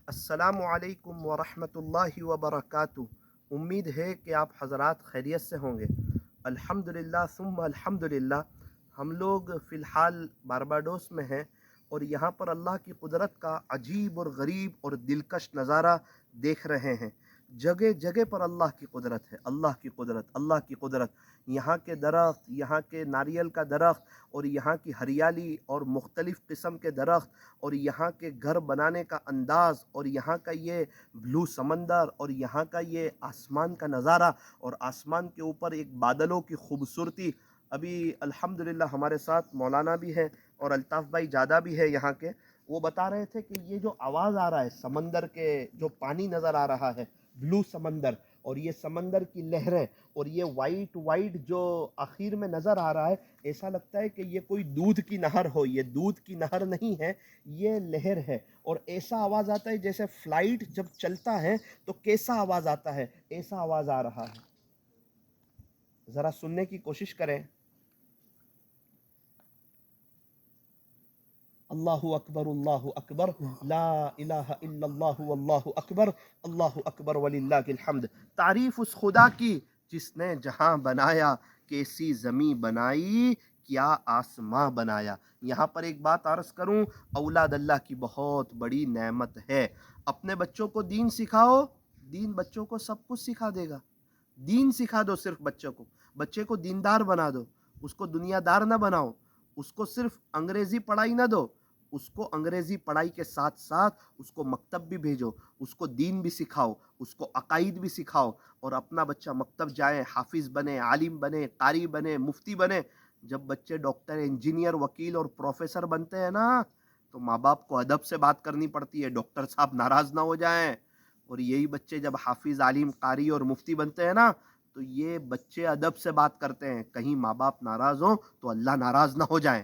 السلام علیکم ورحمۃ اللہ وبرکاتہ۔ امید ہے کہ آپ حضرات خیریت سے ہوں گے۔ الحمدللہ ثم الحمدللہ، ہم لوگ فی الحال بارباڈوس میں ہیں اور یہاں پر اللہ کی قدرت کا عجیب اور غریب اور دلکش نظارہ دیکھ رہے ہیں۔ جگہ جگہ پر اللہ کی قدرت ہے، اللہ کی قدرت، اللہ کی قدرت۔ یہاں کے درخت، یہاں کے ناریل کا درخت اور یہاں کی ہریالی اور مختلف قسم کے درخت اور یہاں کے گھر بنانے کا انداز اور یہاں کا یہ بلو سمندر اور یہاں کا یہ آسمان کا نظارہ اور آسمان کے اوپر ایک بادلوں کی خوبصورتی۔ ابھی الحمدللہ ہمارے ساتھ مولانا بھی ہے اور الطاف بھائی جادہ بھی ہے یہاں کے۔ وہ بتا رہے تھے کہ یہ جو آواز آ رہا ہے سمندر کے، جو پانی نظر آ رہا ہے بلو سمندر، اور یہ سمندر کی لہریں اور یہ وائٹ وائٹ جو آخر میں نظر آ رہا ہے، ایسا لگتا ہے کہ یہ کوئی دودھ کی نہر ہو۔ یہ دودھ کی نہر نہیں ہے، یہ لہر ہے، اور ایسا آواز آتا ہے جیسے فلائٹ جب چلتا ہے تو کیسا آواز آتا ہے، ایسا آواز آ رہا ہے۔ ذرا سننے کی کوشش کریں۔ اللہ اکبر، اللہ اکبر، لا الہ الا اللہ واللہ اکبر، اللہ اکبر وللہ الحمد۔ تعریف اس خدا کی جس نے جہاں بنایا، کیسی زمیں بنائی، کیا آسماں بنایا۔ یہاں پر ایک بات عرض کروں، اولاد اللہ کی بہت بڑی نعمت ہے۔ اپنے بچوں کو دین سکھاؤ، دین بچوں کو سب کچھ سکھا دے گا۔ دین سکھا دو صرف بچوں کو، بچے کو دیندار بنا دو، اس کو دنیا دار نہ بناؤ۔ اس کو صرف انگریزی پڑھائی نہ دو، اس کو انگریزی پڑھائی کے ساتھ ساتھ اس کو مکتب بھی بھیجو، اس کو دین بھی سکھاؤ، اس کو عقائد بھی سکھاؤ، اور اپنا بچہ مکتب جائے، حافظ بنے، عالم بنے، قاری بنے، مفتی بنے۔ جب بچے ڈاکٹر، انجینئر، وکیل اور پروفیسر بنتے ہیں نا، تو ماں باپ کو ادب سے بات کرنی پڑتی ہے، ڈاکٹر صاحب ناراض نہ ہو جائیں۔ اور یہی بچے جب حافظ، عالم، قاری اور مفتی بنتے ہیں نا، تو یہ بچے ادب سے بات کرتے ہیں، کہیں ماں باپ ناراض ہوں تو اللہ ناراض نہ ہو جائیں۔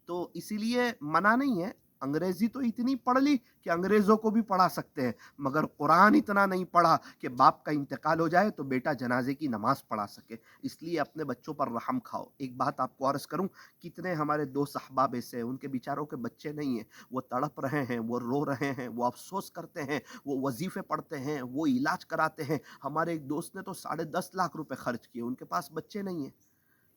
تو اسی لیے منع نہیں ہے، انگریزی تو اتنی پڑھ لی کہ انگریزوں کو بھی پڑھا سکتے ہیں، مگر قرآن اتنا نہیں پڑھا کہ باپ کا انتقال ہو جائے تو بیٹا جنازے کی نماز پڑھا سکے۔ اس لیے اپنے بچوں پر رحم کھاؤ۔ ایک بات آپ کو عرض کروں، کتنے ہمارے دوست احباب ایسے ہیں، ان کے بیچاروں کے بچے نہیں ہیں، وہ تڑپ رہے ہیں، وہ رو رہے ہیں، وہ افسوس کرتے ہیں، وہ وظیفے پڑھتے ہیں، وہ علاج کراتے ہیں۔ ہمارے ایک دوست نے تو 10.5 لاکھ روپے خرچ کیے، ان کے پاس بچے نہیں ہیں،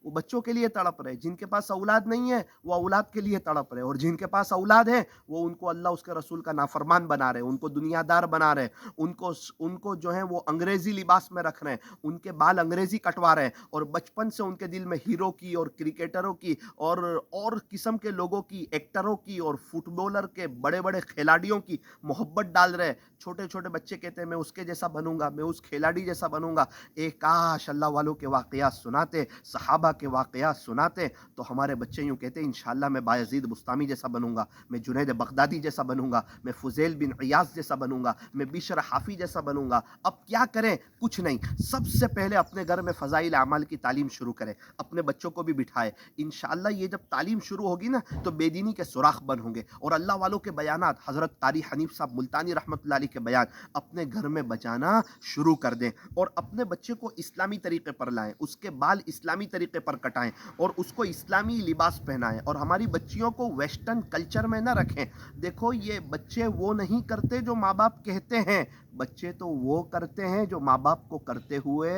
وہ بچوں کے لیے تڑپ رہے۔ جن کے پاس اولاد نہیں ہے وہ اولاد کے لیے تڑپ رہے، اور جن کے پاس اولاد ہے وہ ان کو اللہ اس کے رسول کا نافرمان بنا رہے، ان کو دنیا دار بنا رہے، ان کو جو ہے وہ انگریزی لباس میں رکھ رہے ہیں، ان کے بال انگریزی کٹوا رہے ہیں، اور بچپن سے ان کے دل میں ہیرو کی اور کرکٹروں کی اور قسم کے لوگوں کی، ایکٹروں کی اور فٹ بالر کے بڑے بڑے کھلاڑیوں کی محبت ڈال رہے ہیں۔ چھوٹے چھوٹے بچے کہتے ہیں میں اس کے جیسا بنوں گا، میں اس کھلاڑی جیسا بنوں گا۔ ایک کاش اللہ والوں کے واقعات سناتے، صحابہ کے واقعات سناتے، تو ہمارے بچے یوں کہتے ہیں انشاءاللہ میں بایزید بستامی جیسا بنوں گا، میں جنید بغدادی جیسا بنوں گا، میں فضیل بن عیاض جیسا بنوں گا، میں بشر حافی جیسا بنوں گا۔ اب کیا کریں؟ کچھ نہیں، سب سے پہلے اپنے گھر میں فضائل اعمال کی تعلیم شروع کریں، اپنے بچوں کو بھی بٹھائے۔ انشاءاللہ یہ جب تعلیم شروع ہوگی نا تو بے دینی کے سوراخ بند ہوں گے، اور اللہ والوں کے بیانات، حضرت قاری حنیف صاحب ملتانی رحمۃ اللہ علیہ کے بیان اپنے گھر میں بجانا شروع کر دیں، اور اپنے بچے کو اسلامی طریقے پر لائیں، اس کے بال اسلامی طریقے پر کٹائیں، اور اس کو اسلامی لباس پہنائیں، اور ہماری بچیوں کو ویسٹرن کلچر میں نہ رکھیں۔ دیکھو یہ بچے وہ نہیں کرتے جو ماں باپ کہتے ہیں، بچے تو وہ کرتے ہیں جو ماں باپ کو کرتے ہوئے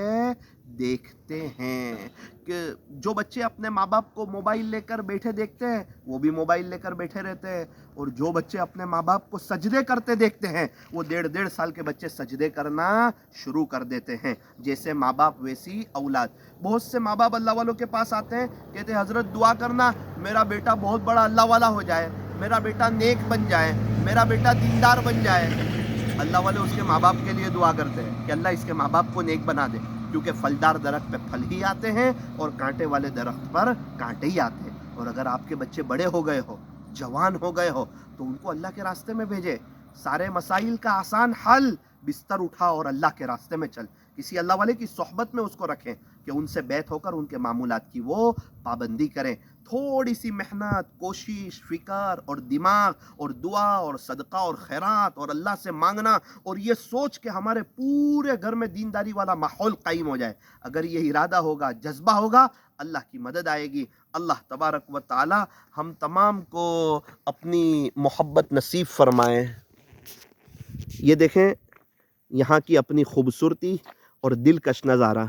دیکھتے ہیں۔ کہ جو بچے اپنے ماں باپ کو موبائل لے کر بیٹھے دیکھتے ہیں وہ بھی موبائل لے کر بیٹھے رہتے ہیں، اور جو بچے اپنے ماں باپ کو سجدے کرتے دیکھتے ہیں وہ 1.5 سال کے بچے سجدے کرنا شروع کر دیتے ہیں۔ جیسے ماں باپ ویسی اولاد۔ بہت سے ماں باپ اللہ والوں کے پاس آتے ہیں، کہتے ہیں حضرت دعا کرنا میرا بیٹا بہت بڑا اللہ والا ہو جائے، میرا بیٹا نیک بن جائے، میرا بیٹا دیندار بن جائے۔ اللہ والے اس کے ماں باپ کے لیے دعا کرتے ہیں کہ اللہ اس کے ماں باپ کو نیک بنا دے، کیونکہ پھلدار درخت پہ پھل ہی آتے ہیں اور کانٹے والے درخت پر کانٹے ہی آتے ہیں۔ اور اگر آپ کے بچے بڑے ہو گئے ہو، جوان ہو گئے ہو، تو ان کو اللہ کے راستے میں بھیجے۔ سارے مسائل کا آسان حل، بستر اٹھا اور اللہ کے راستے میں چل، کسی اللہ والے کی صحبت میں اس کو رکھیں کہ ان سے بیعت ہو کر ان کے معمولات کی وہ پابندی کریں۔ تھوڑی سی محنت، کوشش، فکر اور دماغ اور دعا اور صدقہ اور خیرات اور اللہ سے مانگنا، اور یہ سوچ کہ ہمارے پورے گھر میں دینداری والا ماحول قائم ہو جائے، اگر یہ ارادہ ہوگا، جذبہ ہوگا، اللہ کی مدد آئے گی۔ اللہ تبارک و تعالی ہم تمام کو اپنی محبت نصیب فرمائے۔ یہ دیکھیں یہاں کی اپنی خوبصورتی اور دلکش نظارہ.